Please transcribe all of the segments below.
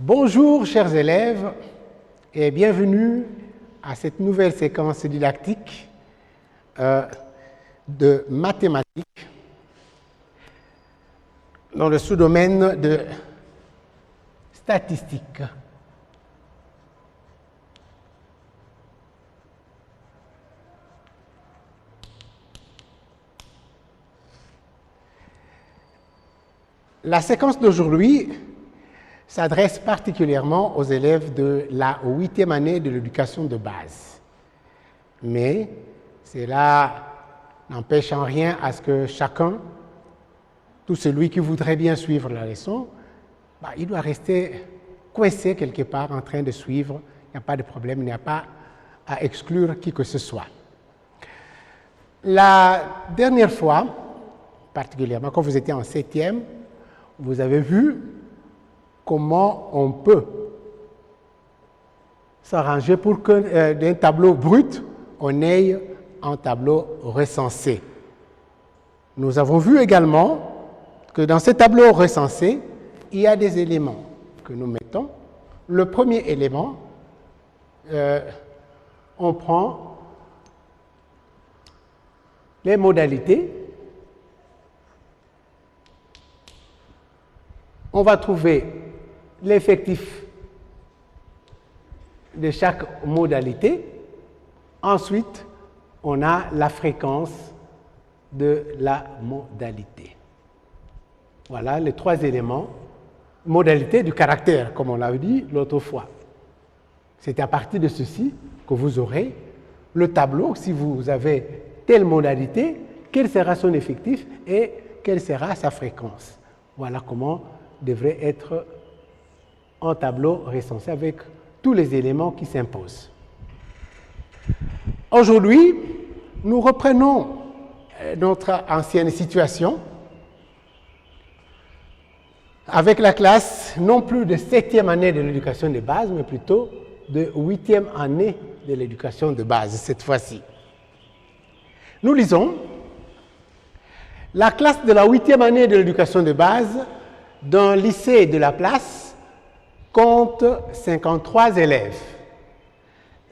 Bonjour chers élèves et bienvenue à cette nouvelle séquence didactique de mathématiques dans le sous-domaine de statistique. La séquence d'aujourd'hui s'adresse particulièrement aux élèves de la 8e année de l'éducation de base. Mais cela n'empêche en rien à ce que chacun, tout celui qui voudrait bien suivre la leçon, il doit rester coincé quelque part en train de suivre. Il n'y a pas de problème, il n'y a pas à exclure qui que ce soit. La dernière fois, particulièrement quand vous étiez en 7e, vous avez vu comment on peut s'arranger pour que d'un tableau brut, on ait un tableau recensé. Nous avons vu également que dans ce tableau recensé, il y a des éléments que nous mettons. Le premier élément, on prend les modalités. On va trouver l'effectif de chaque modalité. Ensuite, on a la fréquence de la modalité. Voilà les trois éléments. Modalité du caractère, comme on l'avait dit l'autre fois. C'est à partir de ceci que vous aurez le tableau. Si vous avez telle modalité, quel sera son effectif et quelle sera sa fréquence. Voilà comment devrait être un tableau recensé avec tous les éléments qui s'imposent. Aujourd'hui, nous reprenons notre ancienne situation avec la classe non plus de 7e année de l'éducation de base, mais plutôt de 8e année de l'éducation de base cette fois-ci. Nous lisons la classe de la 8e année de l'éducation de base d'un lycée de la place compte 53 élèves.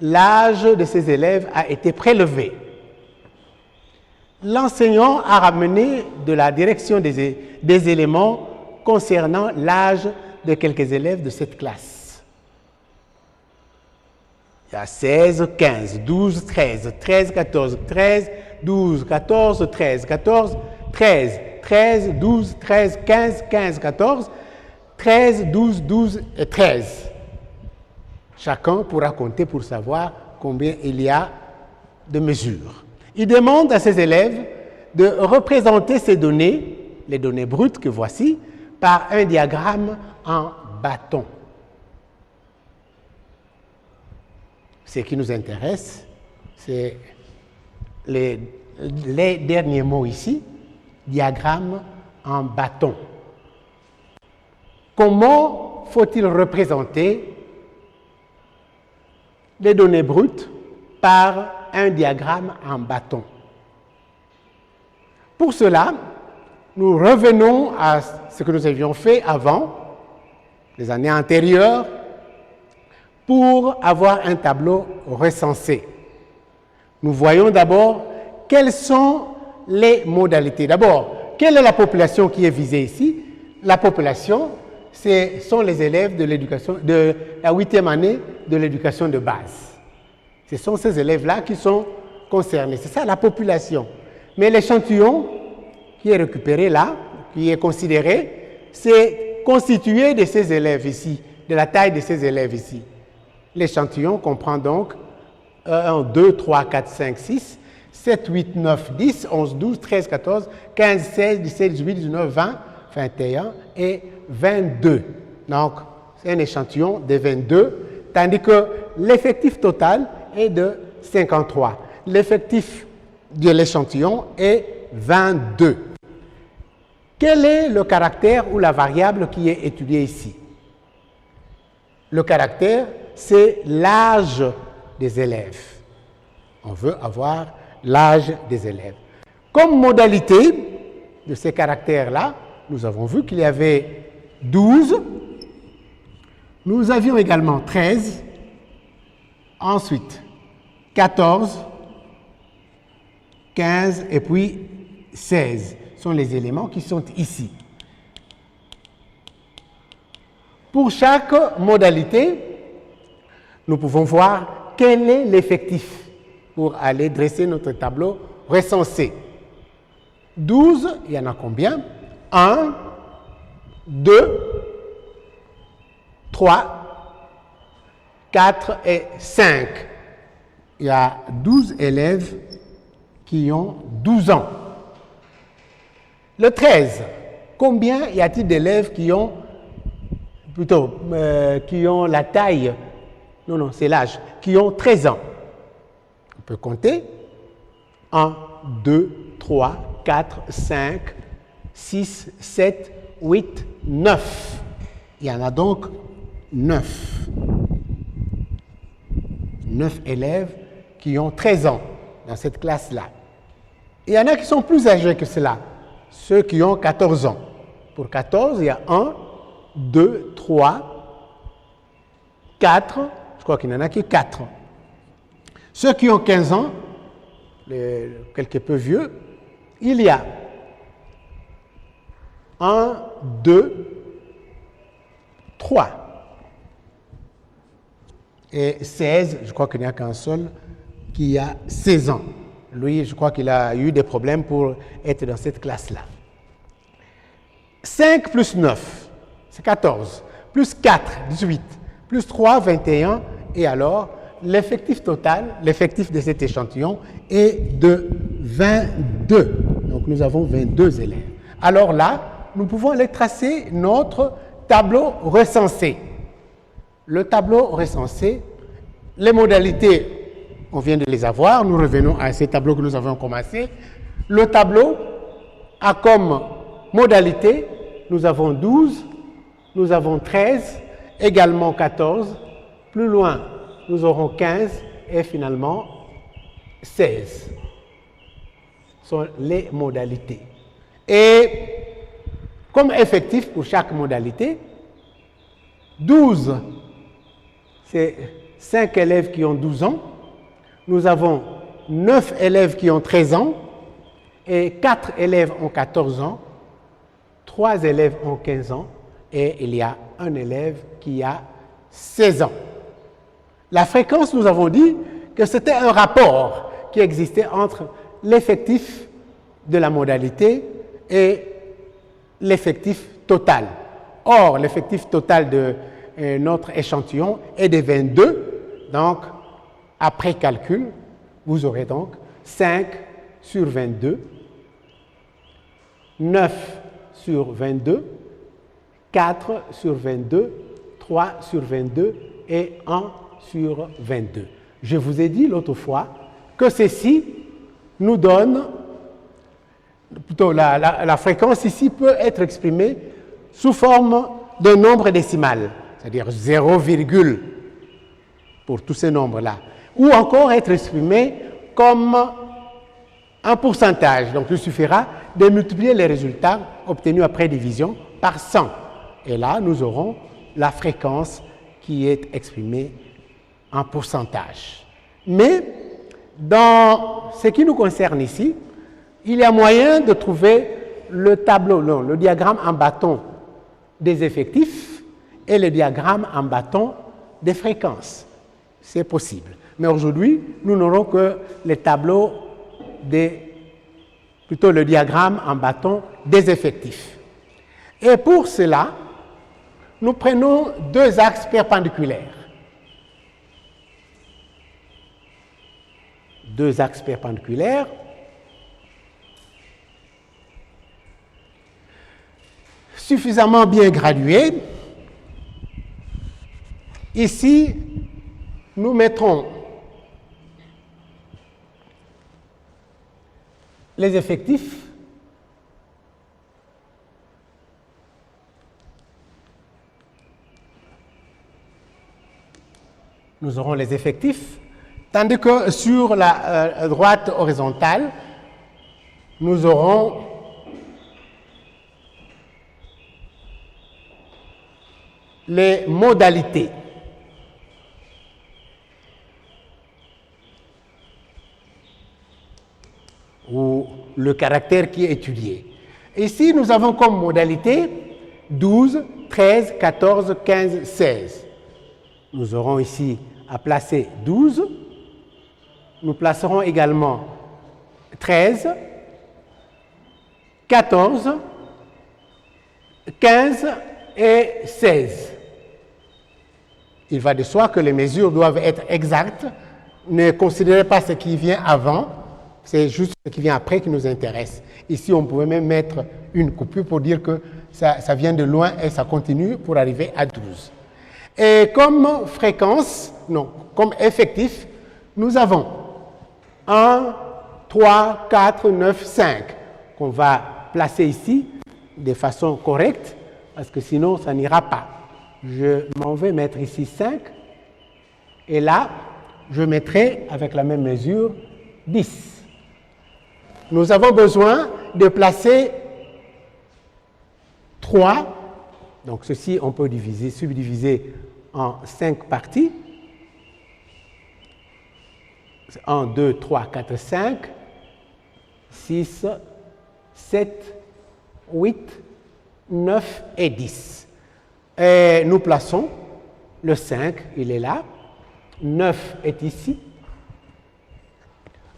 L'âge de ces élèves a été prélevé. L'enseignant a ramené de la direction des éléments concernant l'âge de quelques élèves de cette classe. Il y a 16, 15, 12, 13, 13, 14, 13, 12, 14, 13, 14, 13, 13, 12, 13, 15, 15, 14, 13, 12, 12 et 13. Chacun pourra compter pour savoir combien il y a de mesures. Il demande à ses élèves de représenter ces données, les données brutes que voici, par un diagramme en bâton. Ce qui nous intéresse, c'est les derniers mots ici, diagramme en bâton. Comment faut-il représenter les données brutes par un diagramme en bâton? Pour cela, nous revenons à ce que nous avions fait avant, les années antérieures, pour avoir un tableau recensé. Nous voyons d'abord quelles sont les modalités. D'abord, quelle est la population qui est visée ici? La population, ce sont les élèves de la 8e année de l'éducation de base. Ce sont ces élèves-là qui sont concernés. C'est ça la population. Mais l'échantillon qui est récupéré là, qui est considéré, c'est constitué de ces élèves ici, de la taille de ces élèves ici. L'échantillon comprend donc 1, 2, 3, 4, 5, 6, 7, 8, 9, 10, 11, 12, 13, 14, 15, 16, 17, 18, 19, 20, 21 et 22. Donc, c'est un échantillon de 22, tandis que l'effectif total est de 53. L'effectif de l'échantillon est 22. Quel est le caractère ou la variable qui est étudiée ici? Le caractère, c'est l'âge des élèves. On veut avoir l'âge des élèves. Comme modalité de ces caractères-là, nous avons vu qu'il y avait 12, Nous avions également 13, ensuite 14, 15 et puis 16 sont les éléments qui sont ici. Pour chaque modalité, nous pouvons voir quel est l'effectif pour aller dresser notre tableau recensé. 12, il y en a combien? 1, 2, 3, 4 et 5. Il y a 12 élèves qui ont 12 ans. Le 13, combien y a-t-il d'élèves qui ont, qui ont la taille, non, c'est l'âge, qui ont 13 ans? On peut compter. 1, 2, 3, 4, 5, 6, 7, 8, 9. Il y en a donc 9. 9 élèves qui ont 13 ans dans cette classe-là. Il y en a qui sont plus âgés que cela, ceux qui ont 14 ans. Pour 14, il y a 1, 2, 3, 4, je crois qu'il n'y en a que 4. Ceux qui ont 15 ans, quelque peu vieux, il y a 1, 2, 3. Et 16, je crois qu'il n'y a qu'un seul qui a 16 ans. Lui, je crois qu'il a eu des problèmes pour être dans cette classe-là. 5 plus 9, c'est 14. Plus 4, 18. Plus 3, 21. Et alors, l'effectif total, l'effectif de cet échantillon est de 22. Donc, nous avons 22 élèves. Alors là, nous pouvons aller tracer notre tableau recensé. Le tableau recensé, les modalités, on vient de les avoir. Nous revenons à ces tableaux que nous avons commencé. Le tableau a comme modalité, nous avons 12, nous avons 13, également 14. Plus loin, nous aurons 15 et finalement 16. Ce sont les modalités. Et comme effectif pour chaque modalité, 12, c'est 5 élèves qui ont 12 ans. Nous avons 9 élèves qui ont 13 ans et 4 élèves ont 14 ans, 3 élèves ont 15 ans et il y a un élève qui a 16 ans. La fréquence, nous avons dit que c'était un rapport qui existait entre l'effectif de la modalité et l'effectif total. Or, l'effectif total de notre échantillon est de 22, donc après calcul, vous aurez donc 5 sur 22, 9 sur 22, 4 sur 22, 3 sur 22 et 1 sur 22. Je vous ai dit l'autre fois que ceci nous donne, plutôt la fréquence ici peut être exprimée sous forme de nombre décimal, c'est-à-dire 0, pour tous ces nombres-là, ou encore être exprimée comme un pourcentage. Donc, il suffira de multiplier les résultats obtenus après division par 100. Et là, nous aurons la fréquence qui est exprimée en pourcentage. Mais, dans ce qui nous concerne ici, il y a moyen de trouver le tableau, non, le diagramme en bâton des effectifs et le diagramme en bâton des fréquences. C'est possible. Mais aujourd'hui, nous n'aurons que les tableaux plutôt le diagramme en bâton des effectifs. Et pour cela, nous prenons deux axes perpendiculaires. Deux axes perpendiculaires. Suffisamment bien gradués. Ici, nous mettrons les effectifs nous aurons les effectifs, tandis que sur la droite horizontale, nous aurons les modalités. Ou le caractère qui est étudié. Ici, nous avons comme modalité 12, 13, 14, 15, 16. Nous aurons ici à placer 12. Nous placerons également 13, 14, 15 et 16. Il va de soi que les mesures doivent être exactes. Ne considérez pas ce qui vient avant, c'est juste ce qui vient après qui nous intéresse. Ici, on pouvait même mettre une coupure pour dire que ça vient de loin et ça continue pour arriver à 12. Et comme fréquence, non, comme effectif, nous avons 1, 3, 4, 9, 5 qu'on va placer ici de façon correcte parce que sinon ça n'ira pas. Je m'en vais mettre ici 5 et là je mettrai avec la même mesure 10. Nous avons besoin de placer 3, donc ceci on peut subdiviser en 5 parties. 1, 2, 3, 4, 5, 6, 7, 8, 9 et 10. Et nous plaçons le 5, il est là, 9 est ici,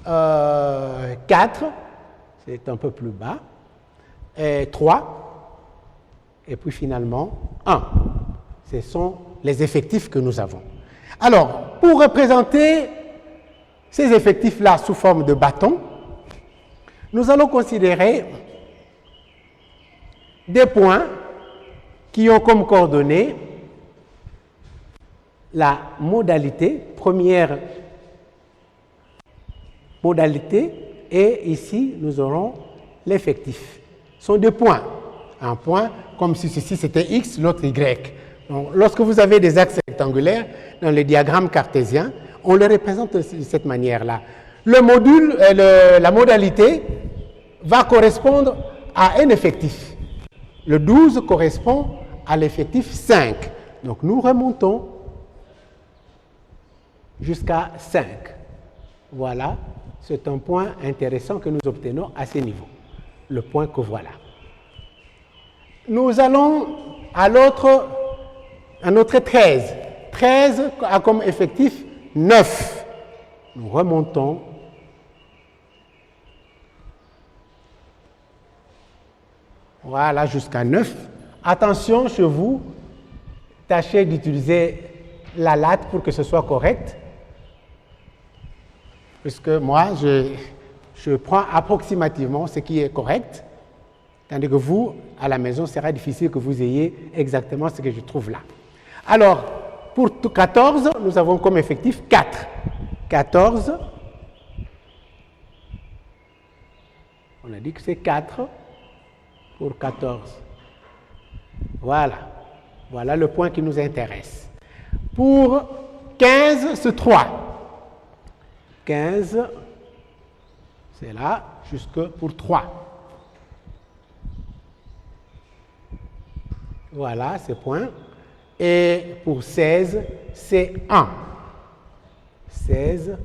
4, c'est un peu plus bas, et 3, et puis finalement 1. Ce sont les effectifs que nous avons. Alors, pour représenter ces effectifs-là sous forme de bâtons, nous allons considérer des points qui ont comme coordonnées la modalité, première modalité, et ici nous aurons l'effectif. Ce sont deux points. Un point, comme si ceci c'était X, l'autre Y. Donc, lorsque vous avez des axes rectangulaires dans les diagrammes cartésiens, on les représente de cette manière-là. Le module, la modalité va correspondre à un effectif. Le 12 correspond à l'effectif 5. Donc nous remontons jusqu'à 5. Voilà, c'est un point intéressant que nous obtenons à ce niveau. Le point que voilà. Nous allons à notre 13. 13 a comme effectif 9. Nous remontons. Voilà, jusqu'à 9. Attention chez vous, tâchez d'utiliser la latte pour que ce soit correct. Puisque moi, je prends approximativement ce qui est correct. Tandis que vous, à la maison, il sera difficile que vous ayez exactement ce que je trouve là. Alors, pour 14, nous avons comme effectif 4. 14, on a dit que c'est 4 pour 14. Voilà. Voilà le point qui nous intéresse. Pour 15, c'est 3. 15, c'est là, jusque pour 3. Voilà ces points. Et pour 16, c'est 1. 16,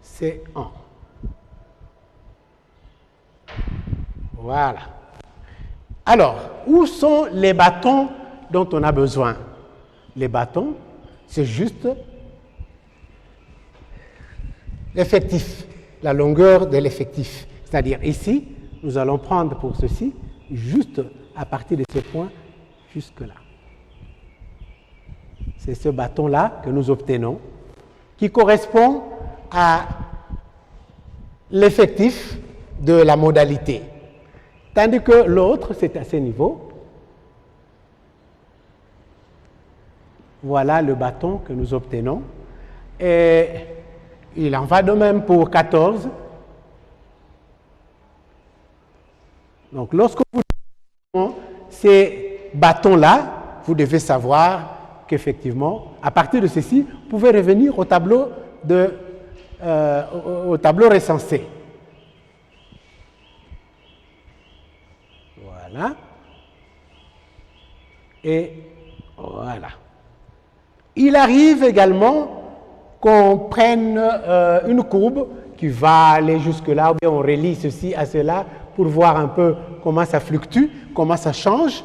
c'est 1. Voilà. Alors, où sont les bâtons dont on a besoin? Les bâtons, c'est juste l'effectif, la longueur de l'effectif. C'est-à-dire ici, nous allons prendre pour ceci, juste à partir de ce point, jusque-là. C'est ce bâton-là que nous obtenons, qui correspond à l'effectif de la modalité. Tandis que l'autre, c'est à ce niveau. Voilà le bâton que nous obtenons. Et il en va de même pour 14. Donc, lorsque vous avez ces bâtons-là, vous devez savoir qu'effectivement, à partir de ceci, vous pouvez revenir au tableau recensé. Voilà. Et Voilà. Il arrive également qu'on prenne une courbe qui va aller jusque-là, ou bien on relie ceci à cela pour voir un peu comment ça fluctue, comment ça change.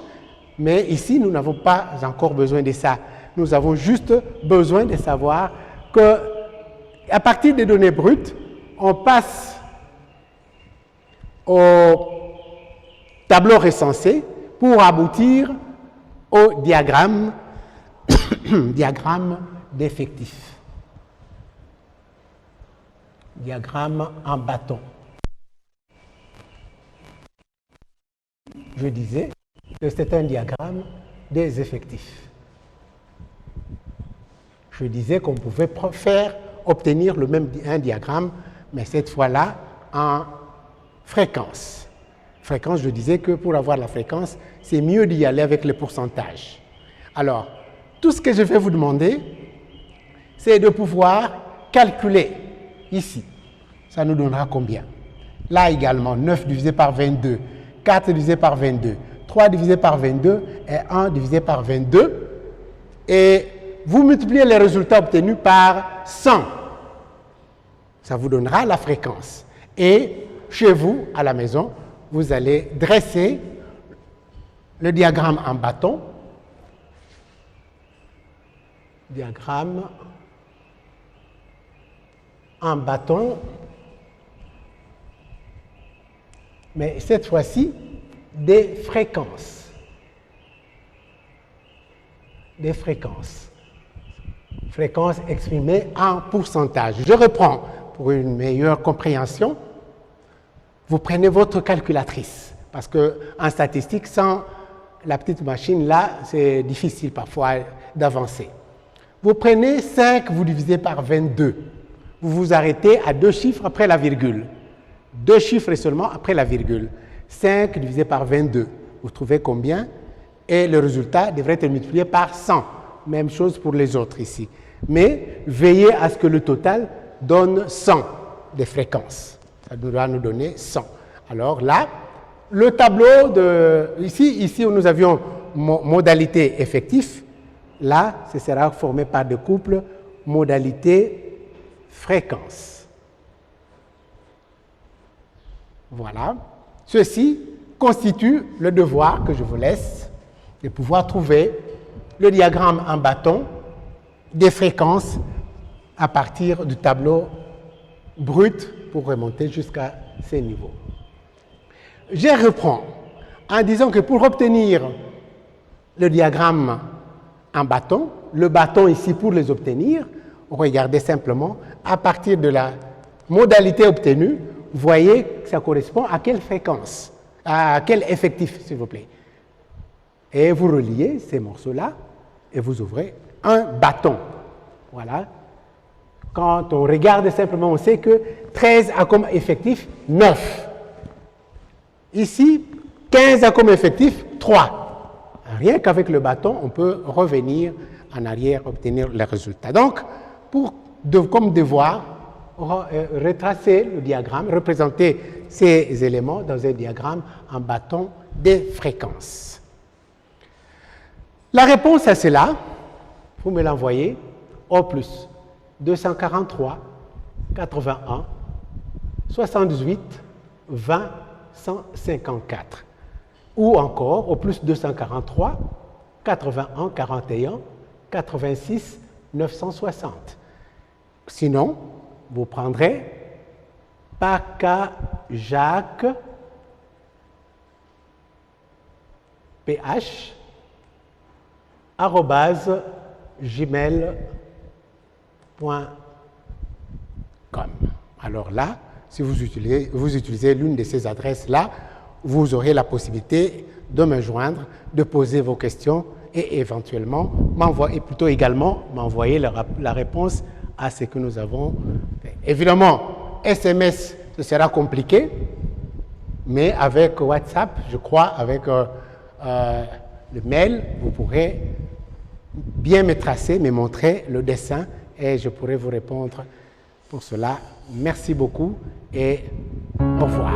Mais ici, nous n'avons pas encore besoin de ça. Nous avons juste besoin de savoir qu'à partir des données brutes, on passe au tableau recensé pour aboutir au diagramme, diagramme d'effectifs. Diagramme en bâton. Je disais que c'est un diagramme des effectifs. Je disais qu'on pouvait obtenir le même diagramme, mais cette fois-là en fréquence. Fréquence, je disais que pour avoir la fréquence, c'est mieux d'y aller avec les pourcentages. Alors, tout ce que je vais vous demander, c'est de pouvoir calculer ici. Ça nous donnera combien? Là également, 9 divisé par 22, 4 divisé par 22, 3 divisé par 22 et 1 divisé par 22. Et vous multipliez les résultats obtenus par 100. Ça vous donnera la fréquence. Et chez vous, à la maison, vous allez dresser le diagramme en bâton. Diagramme en bâton. Mais cette fois-ci, des fréquences. Des fréquences. Fréquences exprimées en pourcentage. Je reprends pour une meilleure compréhension. Vous prenez votre calculatrice, parce qu'en statistique, sans la petite machine là, c'est difficile parfois d'avancer. Vous prenez 5, vous divisez par 22. Vous vous arrêtez à 2 chiffres après la virgule. 2 chiffres seulement après la virgule. 5 divisé par 22. Vous trouvez combien? Et le résultat devrait être multiplié par 100. Même chose pour les autres ici. Mais veillez à ce que le total donne 100 des fréquences. Ça doit nous donner 100. Alors là, le tableau de... Ici où nous avions modalité effectif, là, ce sera formé par des couples modalité fréquence. Voilà. Ceci constitue le devoir que je vous laisse de pouvoir trouver le diagramme en bâton des fréquences à partir du tableau brut pour remonter jusqu'à ces niveaux. Je reprends en disant que pour obtenir le diagramme en bâton, le bâton ici pour les obtenir, regardez simplement à partir de la modalité obtenue, vous voyez que ça correspond à quelle fréquence, à quel effectif, s'il vous plaît. Et vous reliez ces morceaux-là et vous ouvrez un bâton. Voilà. Quand on regarde simplement, on sait que 13 a comme effectif 9. Ici, 15 a comme effectif 3. Rien qu'avec le bâton, on peut revenir en arrière, obtenir les résultats. Donc, comme devoir, retracer le diagramme, représenter ces éléments dans un diagramme en bâton des fréquences. La réponse à cela, vous me l'envoyez au plus 243, 81, 78, 20, 154. Ou encore au plus 243, 81, 41, 86, 960. Sinon, vous prendrez Paca Jacques PH @gmail.com. Alors là, si vous utilisez l'une de ces adresses-là, vous aurez la possibilité de me joindre, de poser vos questions et éventuellement m'envoyer la réponse à ce que nous avons fait. Évidemment, SMS, ce sera compliqué, mais avec WhatsApp, je crois, avec le mail, vous pourrez bien me tracer, me montrer le dessin et je pourrai vous répondre pour cela. Merci beaucoup et au revoir.